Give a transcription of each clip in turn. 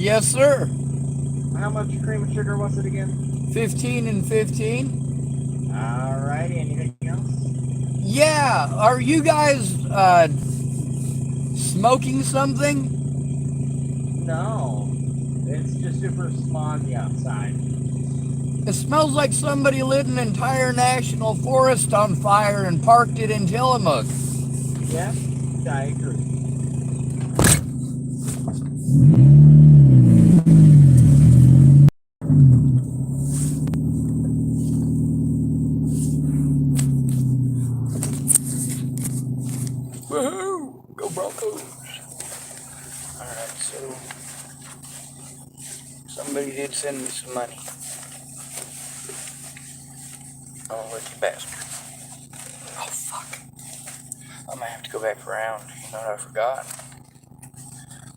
Yes, sir. How much cream and sugar was it again? 15 and 15. Alrighty, anything else? Yeah, are you guys smoking something? No. It's just super smoggy outside. It smells like somebody lit an entire national forest on fire and parked it in Tillamook. Yep, I agree. Woohoo! Go Broncos! Alright, so somebody did send me some money. Oh, lucky bastard. Oh, fuck. I might have to go back around. You know what I forgot?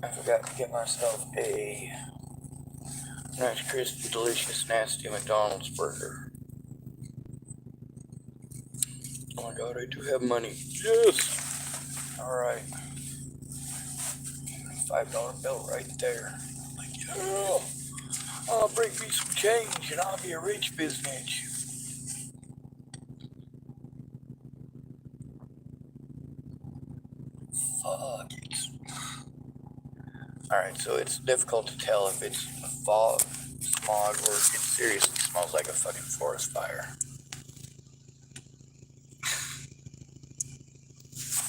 I forgot to get myself a nice, crispy, delicious, nasty McDonald's burger. Oh my god, I do have money. Yes! Alright. $5 bill right there. Like, yeah! I'll bring me some change and I'll be a rich business. Fuck it. Alright, so it's difficult to tell if it's a fog, smog, or if it seriously smells like a fucking forest fire.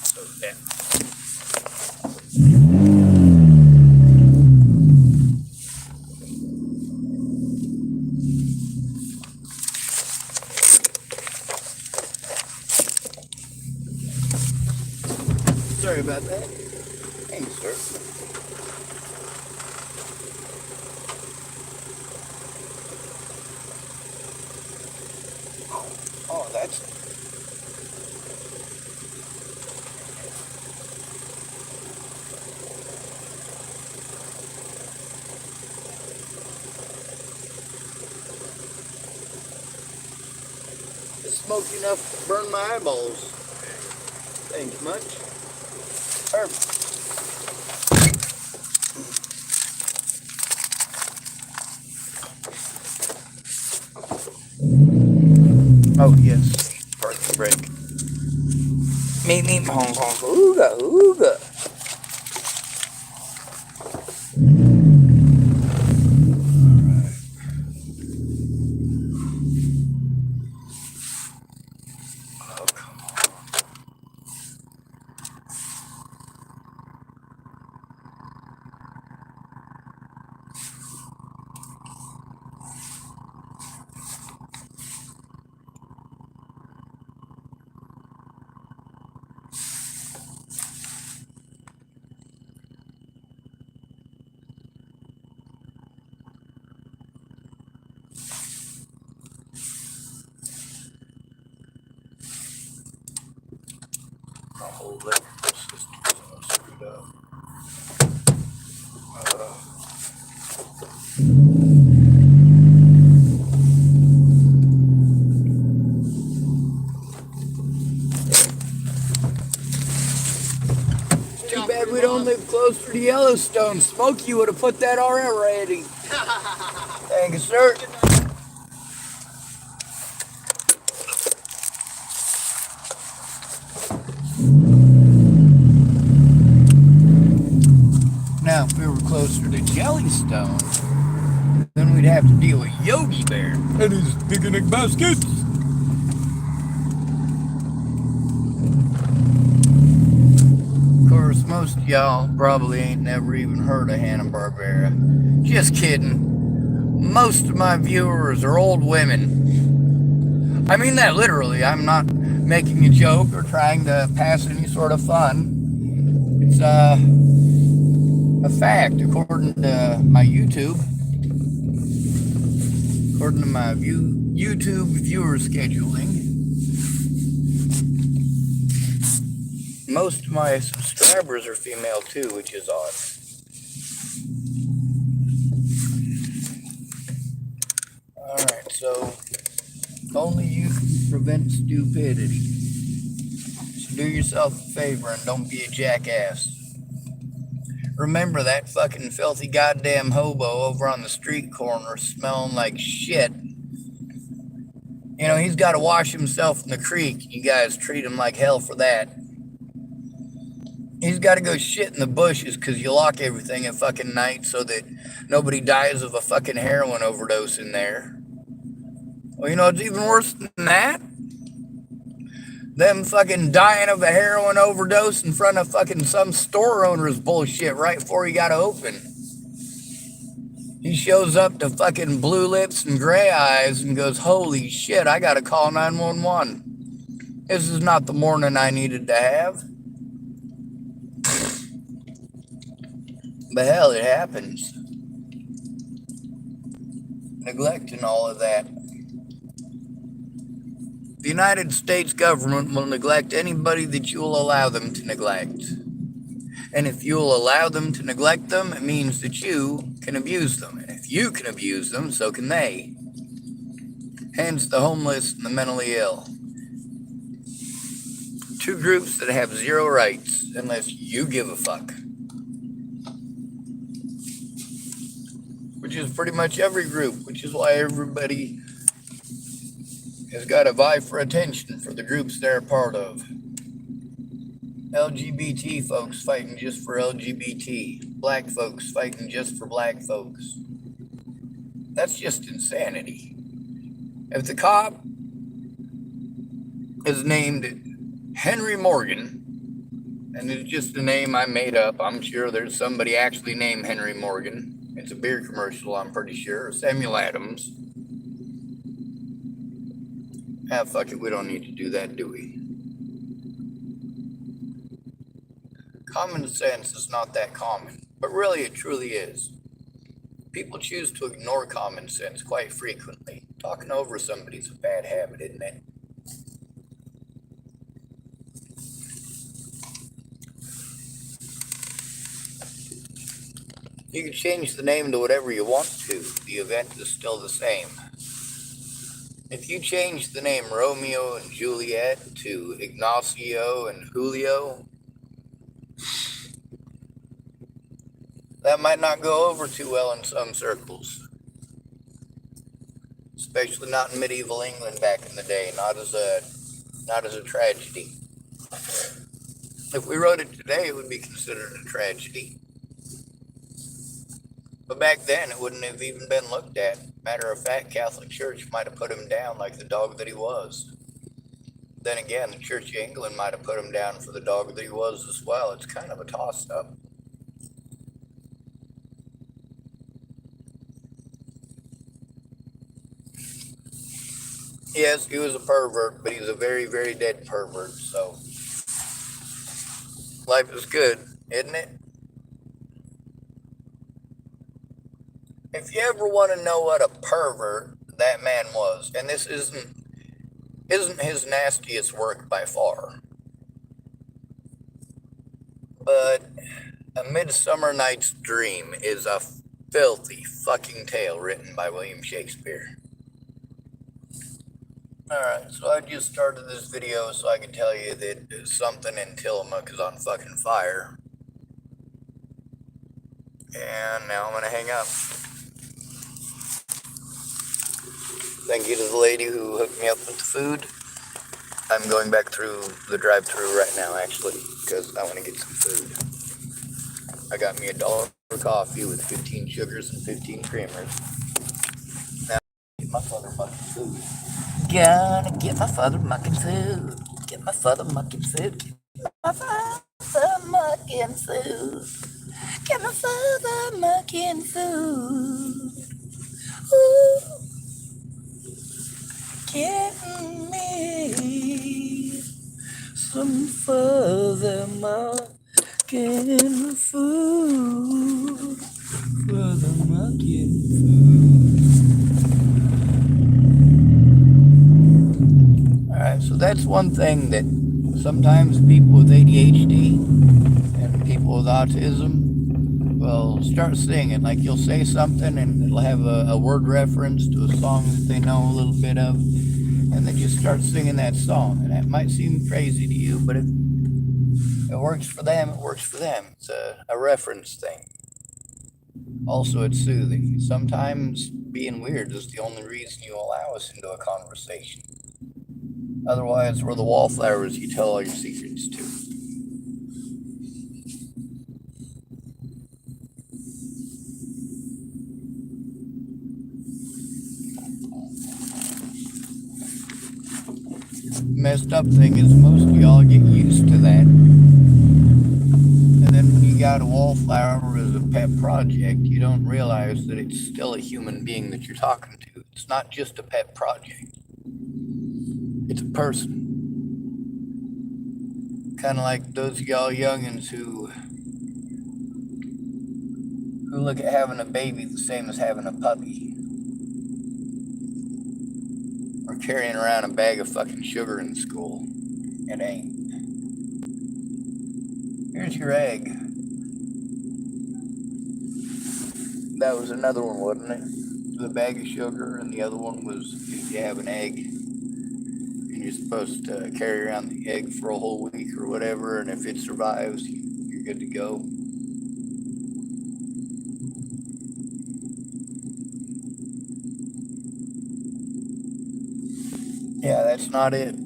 So, yeah. Sorry about that. Thanks, sir. Oh, that's... It's smoked enough to burn my eyeballs. Thanks much. Perfect. Oh, yes. Parking brake. Meep, meep, honk, honk, ooga, ooga. Alright. Oh, come on. My whole electrical system is all screwed up. Too bad we don't live closer to Yellowstone. Smokey would have put that already. Thank you, sir. Now, if we were closer to Jellystone, then we'd have to deal with Yogi Bear and his picnic baskets. Of course, most of y'all probably ain't never even heard of Hanna-Barbera. Just kidding. Most of my viewers are old women. I mean that literally. I'm not making a joke or trying to pass any sort of fun. It's a fact, according to my YouTube. According to my YouTube viewer scheduling, most of my subscribers are female too, which is odd. Alright, so only you can prevent stupidity. So do yourself a favor and don't be a jackass. remember that fucking filthy goddamn hobo over on the street corner smelling like shit. You know, he's got to wash himself in the creek. You guys treat him like hell for that. He's got to go shit in the bushes because you lock everything at fucking night so that nobody dies of a fucking heroin overdose in there. Well, you know, it's even worse than that. Them fucking dying of a heroin overdose in front of fucking some store owner's bullshit right before he got to open. He shows up to fucking blue lips and gray eyes and goes, holy shit, I got to call 911. This is not the morning I needed to have. But hell, it happens. Neglect and all of that. The United States government will neglect anybody that you will allow them to neglect. And if you will allow them to neglect them, it means that you can abuse them. And if you can abuse them, so can they. Hence the homeless and the mentally ill. Two groups that have zero rights unless you give a fuck. Which is pretty much every group, which is why everybody has got to vie for attention for the groups they're a part of. LGBT folks fighting just for LGBT. Black folks fighting just for black folks. That's just insanity. If the cop is named Henry Morgan, and it's just a name I made up, I'm sure there's somebody actually named Henry Morgan. It's a beer commercial, I'm pretty sure. Samuel Adams. Ah, fuck it, we don't need to do that, do we? Common sense is not that common, but really it truly is. People choose to ignore common sense quite frequently. Talking over somebody's a bad habit, isn't it? You can change the name to whatever you want to. The event is still the same. If you change the name Romeo and Juliet to Ignacio and Julio, that might not go over too well in some circles. Especially not in medieval England back in the day, not as a tragedy. If we wrote it today, it would be considered a tragedy. But back then, it wouldn't have even been looked at. Matter of fact, Catholic Church might have put him down like the dog that he was. Then again, the Church of England might have put him down for the dog that he was as well. It's kind of a toss-up. Yes, he was a pervert, but he's a very, very dead pervert, so life is good, isn't it? If you ever want to know what a pervert that man was, and this isn't his nastiest work by far, but A Midsummer Night's Dream is a filthy fucking tale written by William Shakespeare. Alright, so I just started this video so I can tell you that something in Tillamook is on fucking fire. And now I'm gonna hang up. Thank you to the lady who hooked me up with the food. I'm going back through the drive-thru right now, actually, because I want to get some food. I got me $1 coffee with 15 sugars and 15 creamers. Now, get my motherfucking food. Gonna get my motherfucking food. Get my motherfucking food. Get my motherfucking food. Get my motherfucking food. Ooh. Get me some further mucking food. Further mucking food. Alright, so that's one thing that sometimes people with ADHD and people with autism will start singing. Like you'll say something and it'll have a word reference to a song that they know a little bit of. And they just start singing that song. And that might seem crazy to you, but if it works for them, it works for them. It's a reference thing. Also, it's soothing. Sometimes being weird is the only reason you allow us into a conversation. Otherwise, we're the wallflowers you tell all your secrets to. Messed up thing is most of y'all get used to that. And then when you got a wallflower as a pet project, you don't realize that it's still a human being that you're talking to. It's not just a pet project. It's a person. Kind of like those y'all youngins who look at having a baby the same as having a puppy. Or carrying around a bag of fucking sugar in school. It ain't. Here's your egg. That was another one, wasn't it? The bag of sugar, and the other one was if you have an egg, and you're supposed to carry around the egg for a whole week or whatever, and if it survives, you're good to go. Yeah, that's not it.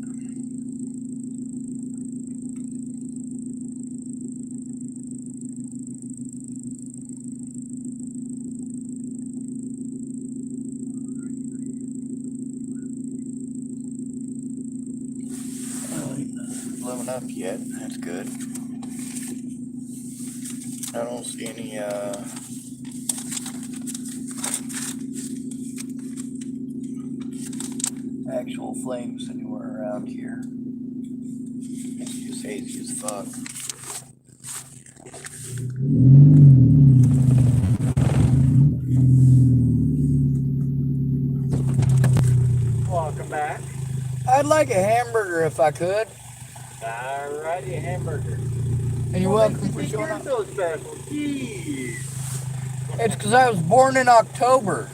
Blowing up yet. That's good. I don't see any actual flames anywhere around here. It's just hazy as fuck. Welcome back. I'd like a hamburger if I could. Alrighty, a hamburger. And you're welcome for showing up. So special. Jeez. It's because I was born in October.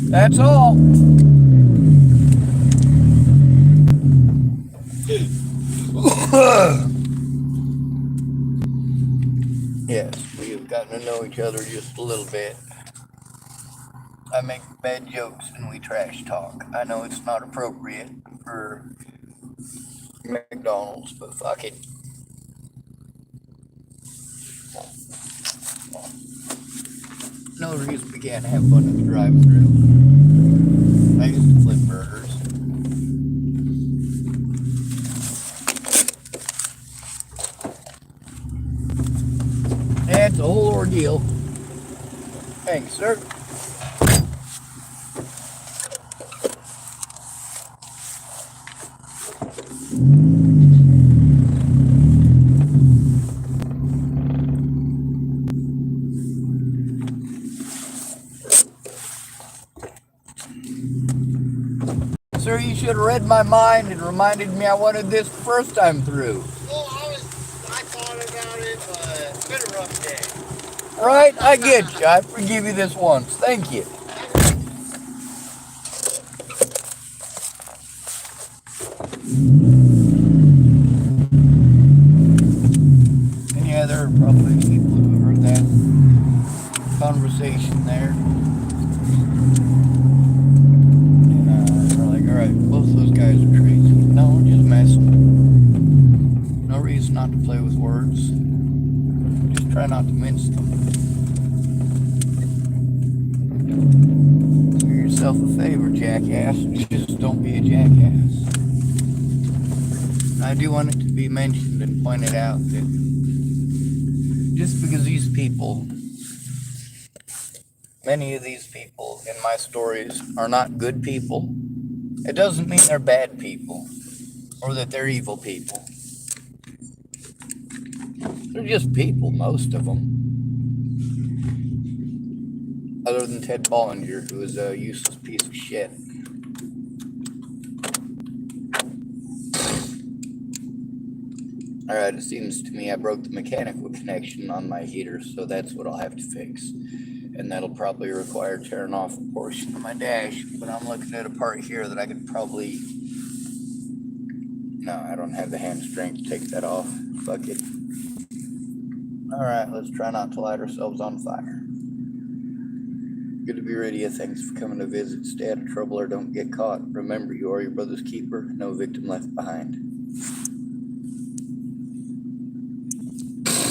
That's all. Yes, we have gotten to know each other just a little bit. I make bad jokes and we trash talk. I know it's not appropriate for McDonald's, but fuck it. No reason we can't have fun at the drive-thru. I used to flip burgers. Yeah, it's a whole ordeal. Thanks, sir. Sir, you should have read my mind and reminded me I wanted this the first time through. Well, I thought about it, but it's been a rough day. Right? I get you. I forgive you this once. Thank you. And yeah, there are probably people who heard that conversation there. Alright, both of those guys are crazy. No, we're just messing. No reason not to play with words. Just try not to mince them. Do yourself a favor, jackass. Just don't be a jackass. I do want it to be mentioned and pointed out that just because these people, many of these people in my stories are not good people, it doesn't mean they're bad people or that they're evil people. They're just people, most of them. Other than Ted Bollinger, who is a useless piece of shit. Alright, it seems to me I broke the mechanical connection on my heater, so that's what I'll have to fix. And that'll probably require tearing off a portion of my dash, but I'm looking at a part here that I could probably No, I don't have the hand strength to take that off. Fuck it. Alright, let's try not to light ourselves on fire. Good to be ready. Thanks for coming to visit. Stay out of trouble or don't get caught. Remember, you are your brother's keeper. No victim left behind.